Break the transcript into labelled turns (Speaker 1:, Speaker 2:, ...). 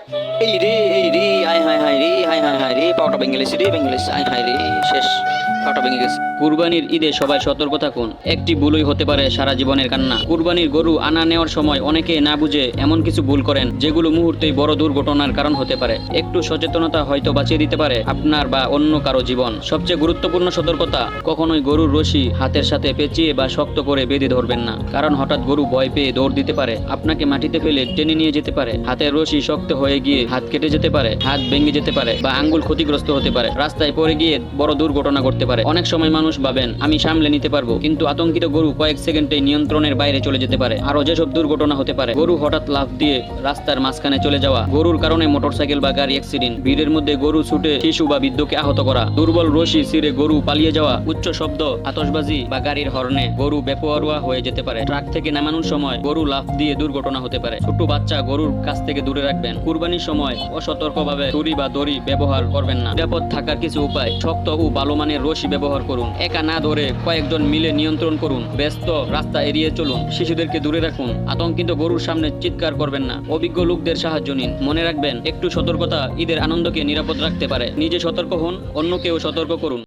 Speaker 1: এই রে আয় হায় হায় রে হায় হায় হায় রে পাওটা ভেঙে গেছে রে ভেঙে গেছে আয় হায় রে শেষ পাওটা ভেঙে গেছে। কুরবানির ঈদে সবাই সতর্ক থাকুন, একটি ভুলই হতে পারে সারা জীবনের কান্না। কুরবানির গরু আনা নেওয়ার সময় অনেকে না বুঝে এমন কিছু ভুল করেন যেগুলো মুহূর্তেই বড় দুর্ঘটনার কারণ হতে পারে। একটু সচেতনতা হয়তো বাঁচিয়ে দিতে পারে আপনার বা অন্য কারো জীবন। সবচেয়ে গুরুত্বপূর্ণ সতর্কতা, কখনোই গরুর রশি হাতের সাথে পেঁচিয়ে বা শক্ত করে বেঁধে ধরবেন না, কারণ হঠাৎ গরু ভয় পেয়ে দৌড় দিতে পারে, আপনাকে মাটিতে ফেলে টেনে নিয়ে যেতে পারে। হাতের রশি শক্ত হয়ে গিয়ে হাত কেটে যেতে পারে, হাত ভেঙে যেতে পারে বা আঙ্গুল ক্ষতিগ্রস্ত হতে পারে। রাস্তায় পড়ে গিয়ে বড় দুর্ঘটনা ঘটতে পারে। অনেক সময় মানুষ ভাবেন আমি সামলে নিতে পারবো, কিন্তু আতঙ্কিত গরু কয়েক সেকেন্ডে নিয়ন্ত্রণের বাইরে চলে যেতে পারে। আরো যেসব দুর্ঘটনা হতে পারে, গরু হঠাৎ লাফ দিয়ে রাস্তার মাঝখানে চলে যাওয়া, গরুর কারণে মোটরসাইকেল বা গাড়ি অ্যাক্সিডেন্ট, ভিড়ের মধ্যে গরু ছুটে শিশু বা বৃদ্ধকে আহত করা, দুর্বল রশি ছিঁড়ে গরু পালিয়ে যাওয়া, উচ্চ শব্দ, আতশবাজি বা গাড়ির হর্নে গরু বেপরোয়া হয়ে যেতে পারে। ট্রাক থেকে নামানোর সময় গরু লাফ দিয়ে দুর্ঘটনা হতে পারে। ছোট বাচ্চা গরুর কাছ থেকে দূরে রাখবেন। কুরবানির সময় অসতর্কভাবে ছুরি বা দড়ি ব্যবহার করবেন না। নিরাপদ থাকার কিছু উপায়, শক্ত ও ভালো মানের রশি ব্যবহার করুন। একা না ধরে কয়েকজন মিলে নিয়ন্ত্রণ করুন। ব্যস্ত রাস্তা এড়িয়ে চলুন। শিশুদেরকে দূরে রাখুন। আতঙ্কিত গরুর সামনে চিৎকার করবেন না। অভিজ্ঞ লোকদের সাহায্য নিন। মনে রাখবেন, একটু সতর্কতা ঈদের আনন্দকে নিরাপদ রাখতে পারে। নিজে সতর্ক হন, অন্যকেও সতর্ক করুন।